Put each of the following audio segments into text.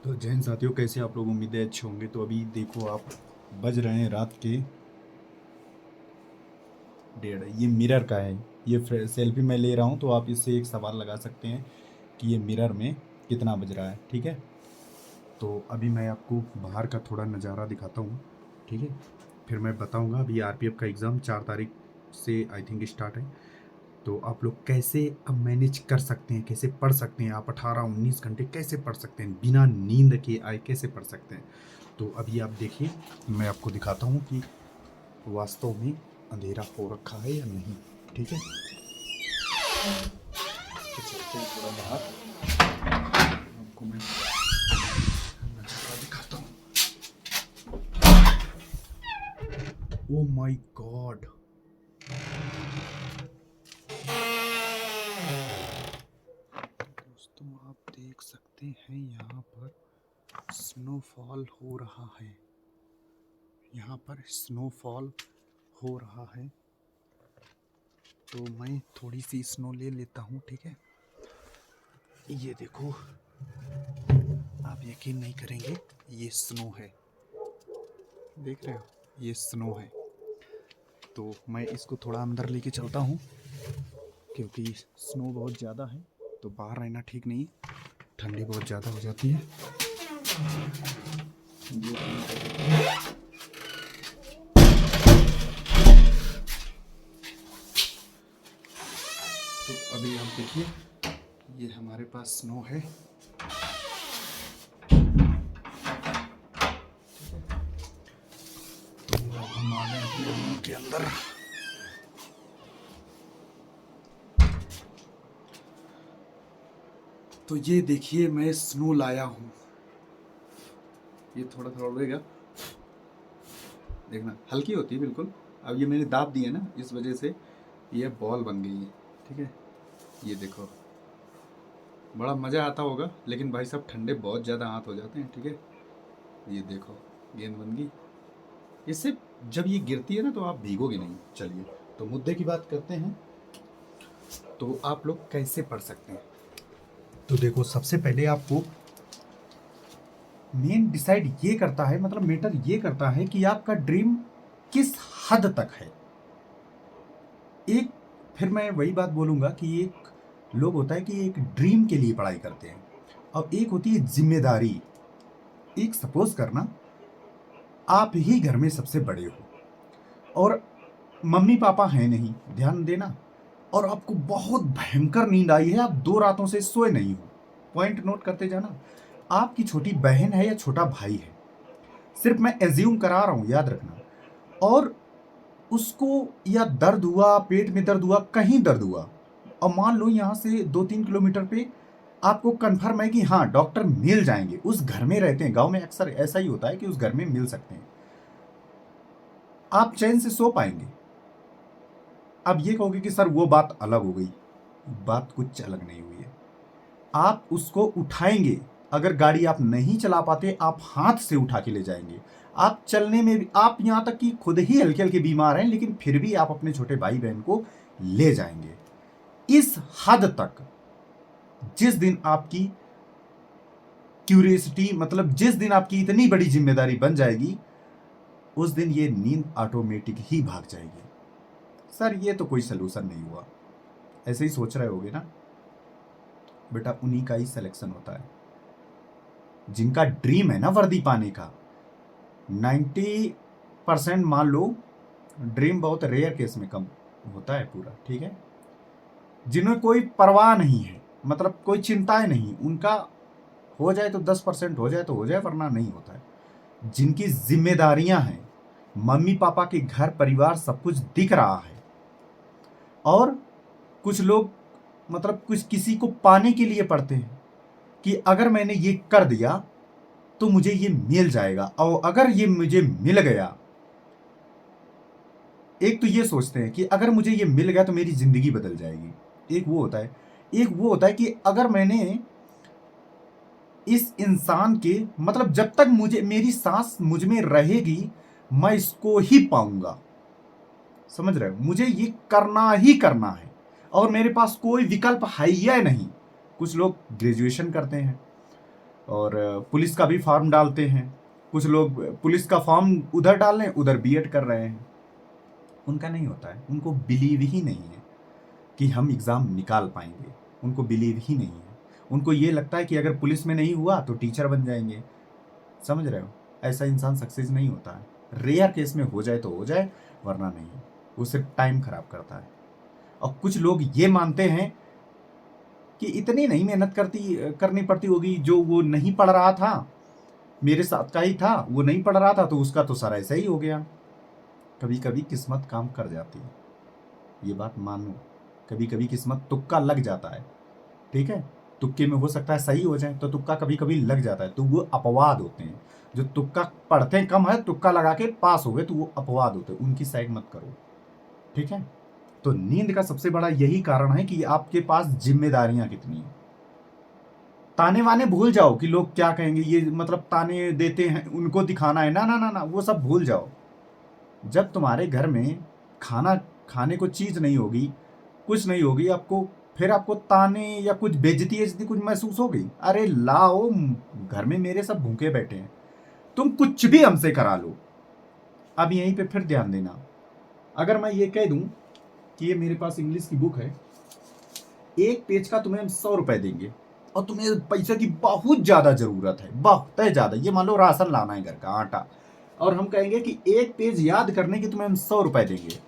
तो जैन साथियों, कैसे आप लोग? उम्मीद है अच्छे होंगे। तो अभी देखो, आप बज रहे हैं रात के 1:30। ये मिरर का है। ये सेल्फी मैं ले रहा हूँ, तो आप इससे एक सवाल लगा सकते हैं कि ये मिरर में कितना बज रहा है। ठीक है, तो अभी मैं आपको बाहर का थोड़ा नज़ारा दिखाता हूँ। ठीक है, फिर मैं बताऊँगा। अभी आरपीएफ का एग्ज़ाम 4 तारीख से आई थिंक स्टार्ट है। तो आप लोग कैसे अब मैनेज कर सकते हैं, कैसे पढ़ सकते हैं? आप 18-19 घंटे कैसे पढ़ सकते हैं? बिना नींद के आए कैसे पढ़ सकते हैं? तो अभी आप देखिए, मैं आपको दिखाता हूँ कि वास्तव में अंधेरा हो रखा है या नहीं। ठीक है, तो चलते हैं थोड़ा बाहर, आपको मैं नज़ारा दिखाता हूँ। ओ माय गॉड, दोस्तों आप देख सकते हैं यहाँ पर स्नोफॉल हो रहा है। यहाँ पर स्नोफॉल हो रहा है। तो मैं थोड़ी सी स्नो ले लेता हूँ। ठीक है, ये देखो, आप यकीन नहीं करेंगे, ये स्नो है। देख रहे हो, ये स्नो है। तो मैं इसको थोड़ा अंदर लेके चलता हूँ, क्योंकि स्नो बहुत ज़्यादा है। तो बाहर रहना ठीक नहीं, ठंडी बहुत ज़्यादा हो जाती है। तो अभी आप देखिए, ये हमारे पास स्नो है। तो अब हम आ गए अपने रूम के अंदर। तो ये देखिए, मैं स्नो लाया हूँ। ये थोड़ा थोड़ा उड़ेगा, देखना, हल्की होती है बिल्कुल। अब ये मैंने दाब दी है ना, इस वजह से ये बॉल बन गई है। ठीक है, ये देखो, बड़ा मज़ा आता होगा, लेकिन भाई साहब ठंडे बहुत ज़्यादा हाथ हो जाते हैं। ठीक है, ये देखो, गेंद बन गई। इससे जब ये गिरती है ना, तो आप भीगोगे नहीं। चलिए, तो मुद्दे की बात करते हैं। तो आप लोग कैसे पढ़ सकते हैं? तो देखो, सबसे पहले आपको मेन डिसाइड ये करता है, मतलब मैटर ये करता है कि आपका ड्रीम किस हद तक है। एक, फिर मैं वही बात बोलूंगा कि एक लोग होता है कि एक ड्रीम के लिए पढ़ाई करते हैं, और एक होती है जिम्मेदारी। एक सपोज करना, आप ही घर में सबसे बड़े हो और मम्मी पापा हैं नहीं, ध्यान देना, और आपको बहुत भयंकर नींद आई है, आप 2 रातों से सोए नहीं हो। पॉइंट नोट करते जाना। आपकी छोटी बहन है या छोटा भाई है, सिर्फ मैं एज्यूम करा रहा हूं, याद रखना। और उसको या दर्द हुआ, पेट में दर्द हुआ, कहीं दर्द हुआ, और मान लो यहां से 2-3 किलोमीटर पे आपको कंफर्म है कि हाँ डॉक्टर मिल जाएंगे, उस घर में रहते हैं। गांव में अक्सर ऐसा ही होता है कि उस घर में मिल सकते हैं, आप चैन से सो पाएंगे। अब ये कहोगे कि सर वो बात अलग हो गई। बात कुछ अलग नहीं हुई है। आप उसको उठाएंगे, अगर गाड़ी आप नहीं चला पाते, आप हाथ से उठा के ले जाएंगे। आप चलने में भी, आप यहां तक कि खुद ही हल्के हल्के बीमार हैं, लेकिन फिर भी आप अपने छोटे भाई बहन को ले जाएंगे। इस हद तक, जिस दिन आपकी क्यूरियोसिटी, मतलब जिस दिन आपकी इतनी बड़ी जिम्मेदारी बन जाएगी, उस दिन ये नींद ऑटोमेटिक ही भाग जाएगी। सर ये तो कोई सलूशन नहीं हुआ, ऐसे ही सोच रहे होगे ना। बेटा, उन्हीं का ही सिलेक्शन होता है जिनका ड्रीम है ना वर्दी पाने का। 90% मान लो, ड्रीम बहुत रेयर केस में कम होता है पूरा। ठीक है, जिन्हें कोई परवाह नहीं है, मतलब कोई चिंताएं नहीं, उनका हो जाए तो 10% हो जाए तो हो जाए, वरना नहीं होता है। जिनकी जिम्मेदारियां हैं, मम्मी पापा के घर परिवार सब कुछ दिख रहा है, और कुछ लोग, मतलब कुछ किसी को पाने के लिए पढ़ते हैं कि अगर मैंने ये कर दिया तो मुझे ये मिल जाएगा, और अगर ये मुझे मिल गया, एक तो ये सोचते हैं कि अगर मुझे ये मिल गया तो मेरी जिंदगी बदल जाएगी। एक वो होता है। एक वो होता है कि अगर मैंने इस इंसान के, मतलब जब तक मुझे, मेरी सांस मुझ में रहेगी, मैं इसको ही पाऊंगा। समझ रहे हो, मुझे ये करना ही करना है, और मेरे पास कोई विकल्प है या नहीं। कुछ लोग ग्रेजुएशन करते हैं, और पुलिस का भी फॉर्म डालते हैं। कुछ लोग पुलिस का फॉर्म उधर डाल रहे हैं, उधर बीएड कर रहे हैं। उनका नहीं होता है, उनको बिलीव ही नहीं है कि हम एग्ज़ाम निकाल पाएंगे। उनको बिलीव ही नहीं है। उनको ये लगता है कि अगर पुलिस में नहीं हुआ तो टीचर बन जाएंगे। समझ रहे हो? ऐसा इंसान सक्सेस नहीं होता है। रेयर केस में हो जाए तो हो जाए, वरना नहीं। वो सिर्फ टाइम खराब करता है। और कुछ लोग ये मानते हैं कि इतनी नहीं मेहनत करनी पड़ती होगी, जो वो नहीं पढ़ रहा था, मेरे साथ का ही था, वो नहीं पढ़ रहा था तो उसका तो सारा ऐसा ही हो गया। कभी कभी किस्मत काम कर जाती है, ये बात मानो। कभी कभी किस्मत तुक्का लग जाता है, ठीक है। तुक्के में हो सकता है सही हो जाए, तो तुक्का कभी कभी लग जाता है, तो वो अपवाद होते हैं। जो तुक्का पढ़ते हैं कम है, तुक्का लगा के पास हो गए, तो वो अपवाद होते हैं, उनकी साइड मत करो, ठीक है। तो नींद का सबसे बड़ा यही कारण है कि आपके पास जिम्मेदारियां कितनी है। ताने वाने भूल जाओ कि लोग क्या कहेंगे, ये मतलब ताने देते हैं उनको दिखाना है, ना ना ना ना, वो सब भूल जाओ। जब तुम्हारे घर में खाना खाने को चीज नहीं होगी, कुछ नहीं होगी आपको, फिर आपको ताने या कुछ बेइज्जती ऐसी कुछ महसूस होगी? अरे लाओ, घर में मेरे सब भूखे बैठे हैं, तुम कुछ भी हमसे करा लो। अब यहीं पे फिर ध्यान देना, अगर मैं ये कह दूं कि ये मेरे पास इंग्लिश की बुक है, एक पेज का तुम्हें हम 100 रुपए देंगे, और तुम्हें पैसे की बहुत ज्यादा जरूरत है, बहुत ज्यादा, ये मान लो राशन लाना है घर का, आटा, और हम कहेंगे कि एक पेज याद करने की तुम्हें हम 100 रुपए देंगे।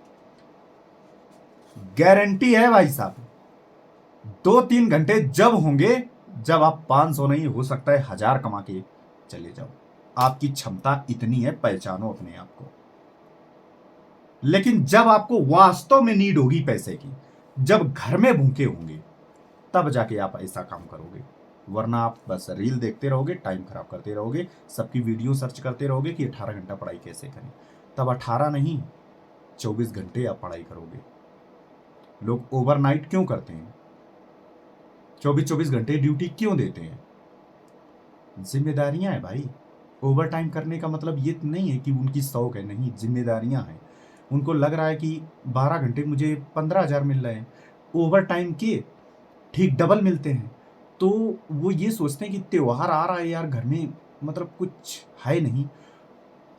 गारंटी है भाई साहब, 2-3 घंटे जब होंगे, जब आप 500 नहीं, हो सकता है 1000 कमा के चले जाओ। आपकी क्षमता इतनी है, पहचानो अपने आप को। लेकिन जब आपको वास्तव में नीड होगी पैसे की, जब घर में भूखे होंगे, तब जाके आप ऐसा काम करोगे। वरना आप बस रील देखते रहोगे, टाइम खराब करते रहोगे, सबकी वीडियो सर्च करते रहोगे कि 18 घंटा पढ़ाई कैसे करें। तब 18 नहीं, 24 घंटे आप पढ़ाई करोगे। लोग ओवरनाइट क्यों करते हैं? 24-24 घंटे ड्यूटी क्यों देते हैं? जिम्मेदारियां हैं भाई। ओवर टाइम करने का मतलब ये नहीं है कि उनकी शौक है, नहीं, जिम्मेदारियां हैं। उनको लग रहा है कि 12 घंटे मुझे 15,000 मिल रहे हैं, ओवर टाइम के ठीक डबल मिलते हैं। तो वो ये सोचते हैं कि त्योहार आ रहा है यार, घर में मतलब कुछ है नहीं,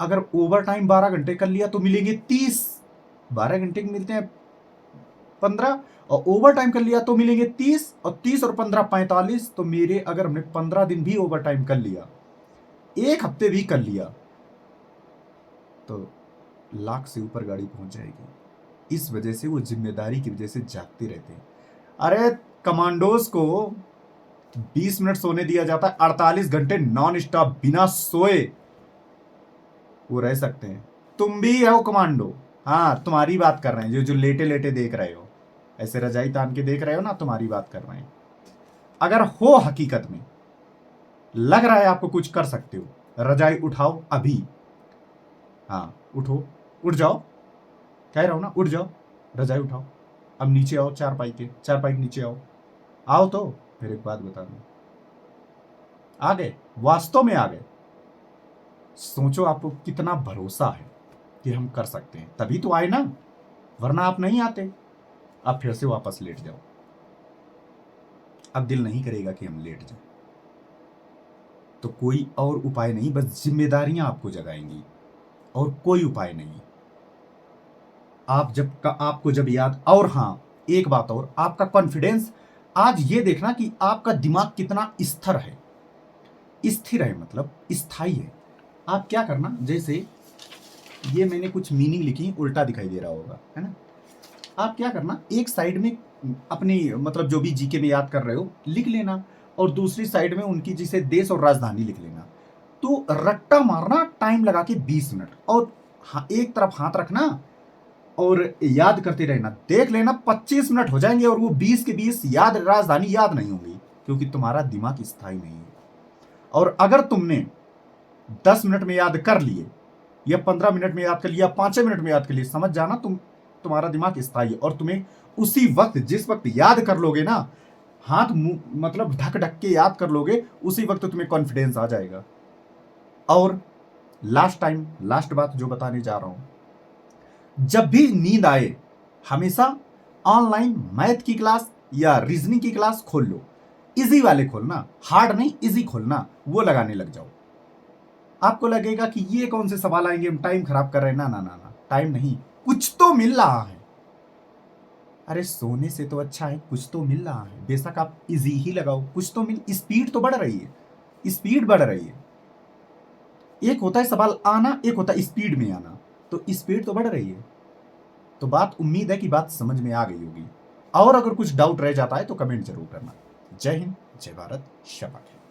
अगर ओवर टाइम 12 घंटे कर लिया तो मिलेंगे 30, 12 घंटे के मिलते हैं 15, और ओवर टाइम कर लिया तो मिलेंगे 30, और 30 और 15 45। तो मेरे अगर हमने 15 दिन भी ओवर टाइम कर लिया, एक हफ्ते भी कर लिया, तो लाख से ऊपर गाड़ी पहुंच जाएगी। इस वजह से वो जिम्मेदारी की वजह से जागते रहते हैं। अरे कमांडोज को 20 मिनट सोने दिया जाता है, 48 घंटे नॉन स्टॉप बिना सोए वो रह सकते हैं। तुम भी हो कमांडो, हाँ, तुम्हारी बात कर रहे हैं, जो जो लेटे लेटे देख रहे हो, ऐसे रजाई तान के देख रहे हो ना, तुम्हारी बात कर रहे हैं। अगर हो हकीकत में लग रहा है आपको कुछ कर सकते हो, रजाई उठाओ अभी। हाँ उठो, उठ जाओ, कह रहा हूं ना, उठ जाओ, रजाई उठाओ, अब नीचे आओ, चारपाई के नीचे आओ। आओ तो फिर एक बात बता दूं, आ गए, वास्तव में आ गए, सोचो आपको कितना भरोसा है कि हम कर सकते हैं, तभी तो आए ना, वरना आप नहीं आते। अब फिर से वापस लेट जाओ। अब दिल नहीं करेगा कि हम लेट जाएं, तो कोई और उपाय नहीं, बस जिम्मेदारियां आपको जगाएंगी, और कोई उपाय नहीं। आपको जब याद, और हाँ, एक बात और, आपका कॉन्फिडेंस, आज ये देखना कि आपका दिमाग कितना स्थिर है। स्थिर है मतलब स्थायी है। आप क्या करना, जैसे ये मैंने कुछ मीनिंग लिखी, उल्टा दिखाई दे रहा होगा, है ना। आप क्या करना, एक साइड में अपनी मतलब जो भी जीके में याद कर रहे हो लिख लेना, और दूसरी साइड में उनकी जिसे देश और राजधानी लिख लेना। तो रट्टा मारना, टाइम लगा के 20 मिनट, और हाँ, एक तरफ हाथ रखना और याद करते रहना। देख लेना 25 मिनट हो जाएंगे और वो 20 के 20 याद, राजधानी याद नहीं होंगी, क्योंकि तुम्हारा दिमाग स्थायी नहीं है। और अगर तुमने 10 मिनट में याद कर लिए, या 15 मिनट में याद कर लिया, 5 मिनट में याद कर लिए, समझ जाना तुम्हारा दिमाग स्थायी है। और तुम्हें उसी वक्त, जिस वक्त याद कर लोगे ना, हाथ मुंह मतलब ढक ढक के याद कर लोगे, उसी वक्त तुम्हें कॉन्फिडेंस आ जाएगा। और लास्ट बात जो बताने जा रहा हूं, जब भी नींद आए, हमेशा ऑनलाइन मैथ की क्लास या रीजनिंग की क्लास खोल लो। इजी वाले खोलना, हार्ड नहीं, इजी खोलना, वो लगाने लग जाओ। आपको लगेगा कि ये कौन से सवाल आएंगे, हम टाइम खराब कर रहे हैं। ना ना ना ना, टाइम नहीं, कुछ तो मिल रहा है। अरे सोने से तो अच्छा है, कुछ तो मिल रहा है। बेशक आप इजी ही लगाओ, कुछ तो मिल, स्पीड तो बढ़ रही है, स्पीड बढ़ रही है। एक होता है सवाल आना, एक होता है स्पीड में आना, तो स्पीड तो बढ़ रही है। तो बात, उम्मीद है कि बात समझ में आ गई होगी। और अगर कुछ डाउट रह जाता है तो कमेंट जरूर करना। जय हिंद, जय भारत, शपथ।